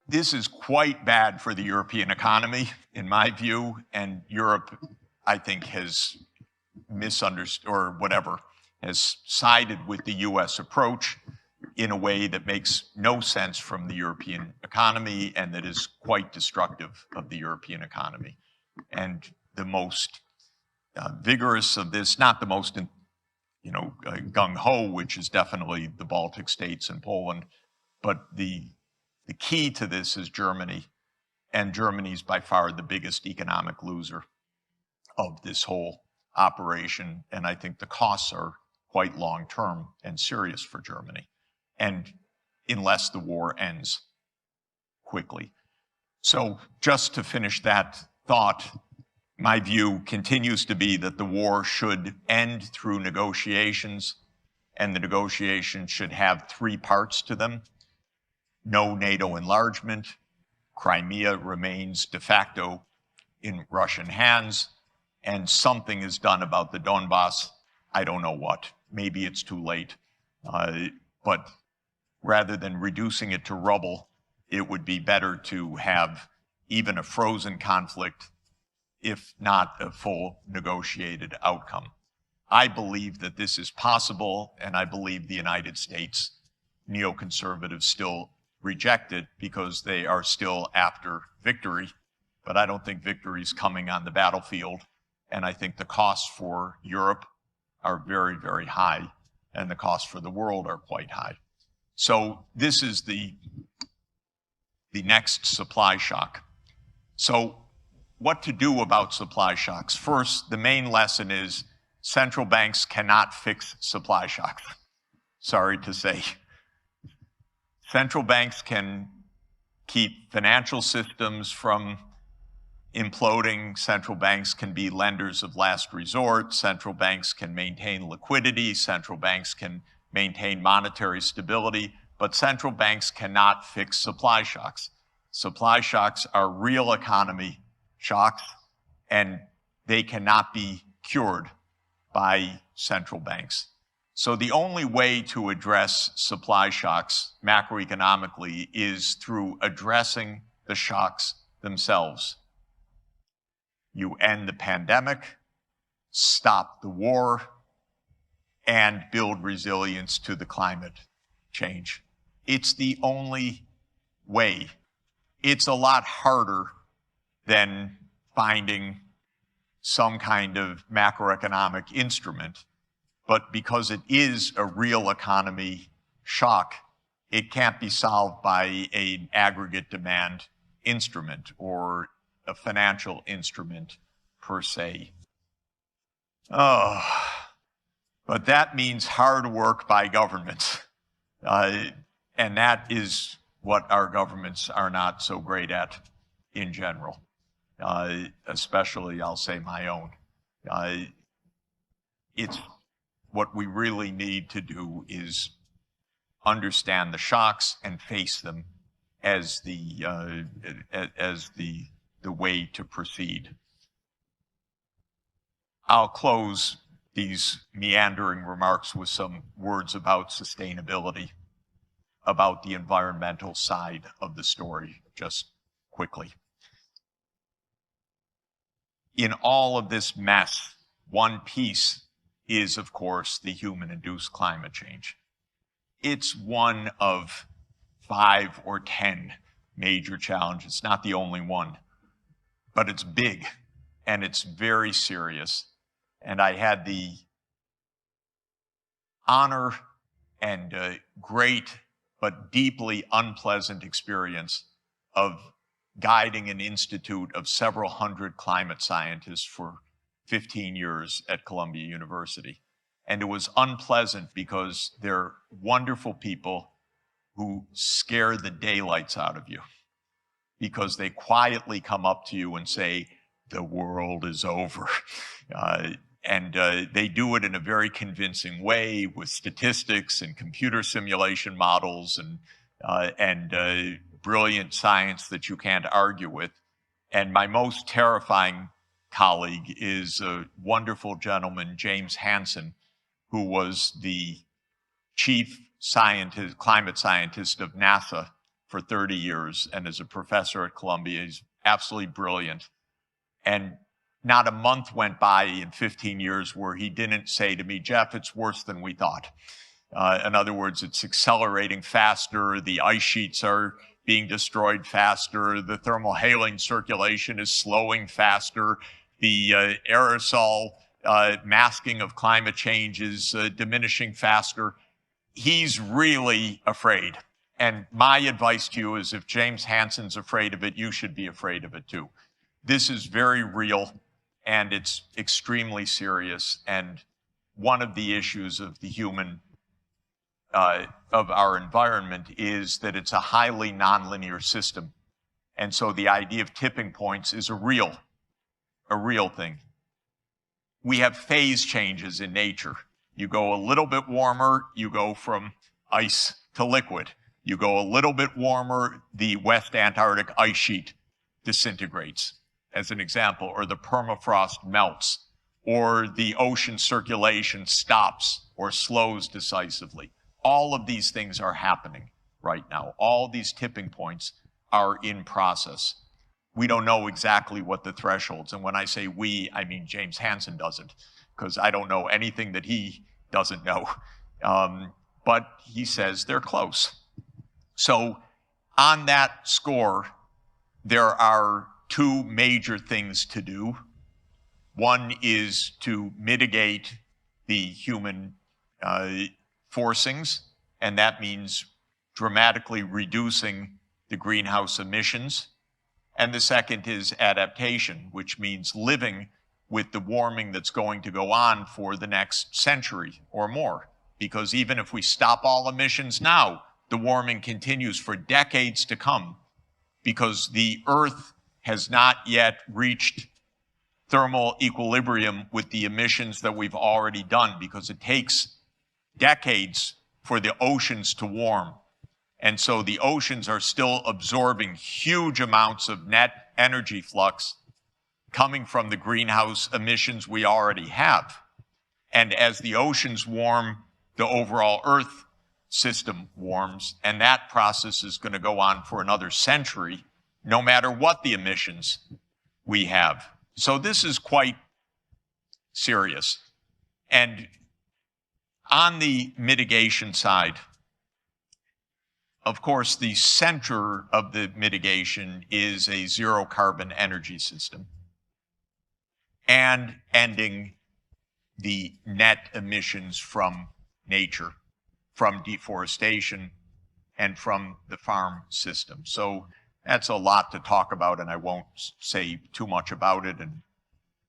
This is quite bad for the European economy, in my view, and Europe, I think, has misunderstood, or whatever, has sided with the US approach in a way that makes no sense from the European economy and that is quite destructive of the European economy. And the most vigorous of this, not the most, gung-ho, which is definitely the Baltic states and Poland, but the key to this is Germany, and Germany is by far the biggest economic loser of this whole operation, and I think the costs are quite long-term and serious for Germany, and unless the war ends quickly. So just to finish that thought, my view continues to be that the war should end through negotiations, and the negotiations should have three parts to them. No NATO enlargement, Crimea remains de facto in Russian hands, and something is done about the Donbass. I don't know what. Maybe it's too late. But rather than reducing it to rubble, it would be better to have even a frozen conflict, if not a full negotiated outcome. I believe that this is possible, and I believe the United States neoconservatives still reject it because they are still after victory, but I don't think victory is coming on the battlefield. And I think the costs for Europe are very, very high, and the costs for the world are quite high. So this is the next supply shock. So what to do about supply shocks? First, the main lesson is central banks cannot fix supply shocks. Sorry to say. Central banks can keep financial systems from imploding. Central banks can be lenders of last resort. Central banks can maintain liquidity. Central banks can maintain monetary stability. But central banks cannot fix supply shocks. Supply shocks are real economy shocks, and they cannot be cured by central banks. So the only way to address supply shocks macroeconomically is through addressing the shocks themselves. You end the pandemic, stop the war, and build resilience to the climate change. It's the only way. It's a lot harder than finding some kind of macroeconomic instrument, but because it is a real economy shock, it can't be solved by an aggregate demand instrument or a financial instrument per se. But that means hard work by governments. And that is what our governments are not so great at in general. Especially, I'll say, my own. It's what we really need to do is understand the shocks and face them as the way to proceed. I'll close these meandering remarks with some words about sustainability, about the environmental side of the story, just quickly. In all of this mess, one piece is, of course, the human-induced climate change. It's one of 5 or 10 major challenges. It's not the only one, but it's big, and it's very serious. And I had the honor and great but deeply unpleasant experience of guiding an institute of several hundred climate scientists for 15 years at Columbia University. And it was unpleasant because they're wonderful people who scare the daylights out of you because they quietly come up to you and say, the world is over. They do it in a very convincing way with statistics and computer simulation models and brilliant science that you can't argue with. And my most terrifying colleague is a wonderful gentleman, James Hansen, who was the chief scientist, climate scientist of NASA for 30 years and is a professor at Columbia. He's absolutely brilliant. And not a month went by in 15 years where he didn't say to me, Jeff, it's worse than we thought. In other words, it's accelerating faster. The ice sheets are being destroyed faster. The thermal hailing circulation is slowing faster. The aerosol masking of climate change is diminishing faster. He's really afraid. And my advice to you is if James Hansen's afraid of it, you should be afraid of it too. This is very real and it's extremely serious. And one of the issues of the human of our environment is that it's a highly nonlinear system. And so the idea of tipping points is a real thing. We have phase changes in nature. You go a little bit warmer, you go from ice to liquid. You go a little bit warmer, the West Antarctic ice sheet disintegrates, as an example, or the permafrost melts, or the ocean circulation stops or slows decisively. All of these things are happening right now. All these tipping points are in process. We don't know exactly what the thresholds, and when I say we, I mean James Hansen doesn't, because I don't know anything that he doesn't know. But he says they're close. So on that score, there are two major things to do. One is to mitigate the human forcings, and that means dramatically reducing the greenhouse emissions. And the second is adaptation, which means living with the warming that's going to go on for the next century or more. Because even if we stop all emissions now, the warming continues for decades to come, because the Earth has not yet reached thermal equilibrium with the emissions that we've already done, because it takes decades for the oceans to warm. And so the oceans are still absorbing huge amounts of net energy flux coming from the greenhouse emissions we already have. And as the oceans warm, the overall Earth system warms, and that process is going to go on for another century, no matter what the emissions we have. So this is quite serious. And on the mitigation side, of course, the center of the mitigation is a zero carbon energy system and ending the net emissions from nature, from deforestation, and from the farm system. So that's a lot to talk about, and I won't say too much about it, and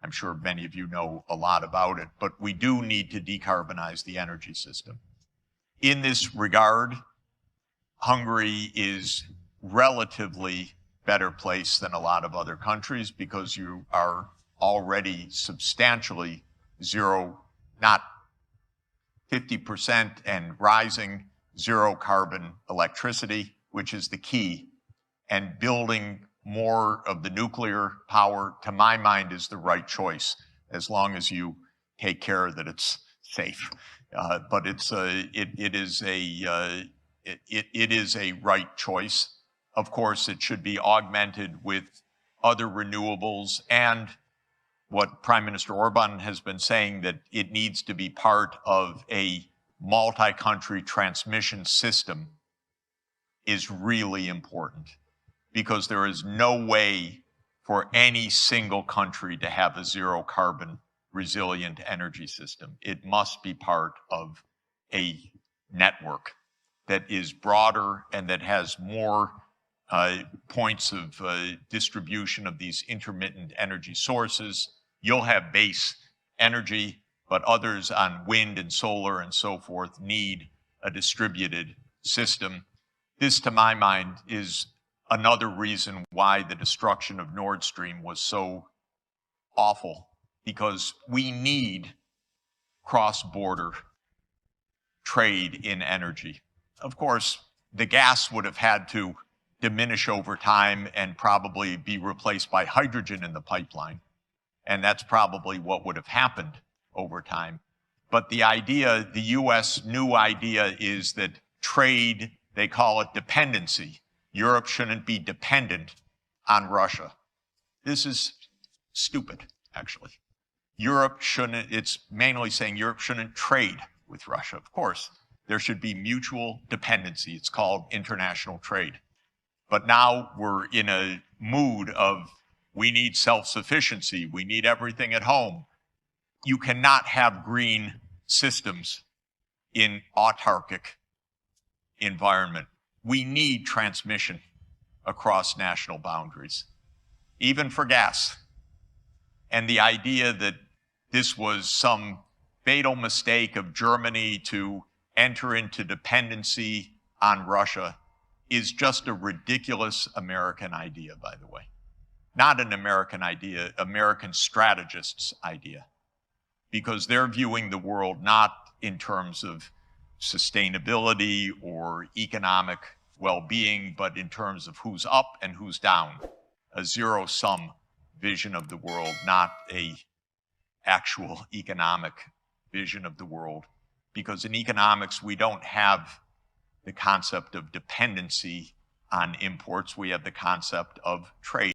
I'm sure many of you know a lot about it, but we do need to decarbonize the energy system. In this regard, Hungary is relatively better placed than a lot of other countries because you are already substantially zero, not 50% and rising, zero carbon electricity, which is the key. And building more of the nuclear power, to my mind, is the right choice, as long as you take care that it's safe. But it is a right choice. Of course, it should be augmented with other renewables, and what Prime Minister Orban has been saying, that it needs to be part of a multi-country transmission system, is really important, because there is no way for any single country to have a zero carbon resilient energy system. It must be part of a network that is broader and that has more points of distribution of these intermittent energy sources. You'll have base energy, but others on wind and solar and so forth need a distributed system. This, to my mind, is another reason why the destruction of Nord Stream was so awful, because we need cross-border trade in energy. Of course, the gas would have had to diminish over time and probably be replaced by hydrogen in the pipeline. And that's probably what would have happened over time. But the idea, the US new idea, is that trade, they call it dependency, Europe shouldn't be dependent on Russia. This is stupid, actually. Europe shouldn't, it's mainly saying Europe shouldn't trade with Russia. Of course, there should be mutual dependency. It's called international trade. But now we're in a mood of we need self-sufficiency. We need everything at home. You cannot have green systems in autarkic environment. We need transmission across national boundaries, even for gas. And the idea that this was some fatal mistake of Germany to enter into dependency on Russia is just a ridiculous American idea, by the way. Not an American idea, American strategists' idea. Because they're viewing the world not in terms of sustainability or economic well-being, but in terms of who's up and who's down. A zero-sum vision of the world, not a actual economic vision of the world. Because in economics, we don't have the concept of dependency on imports. We have the concept of trade.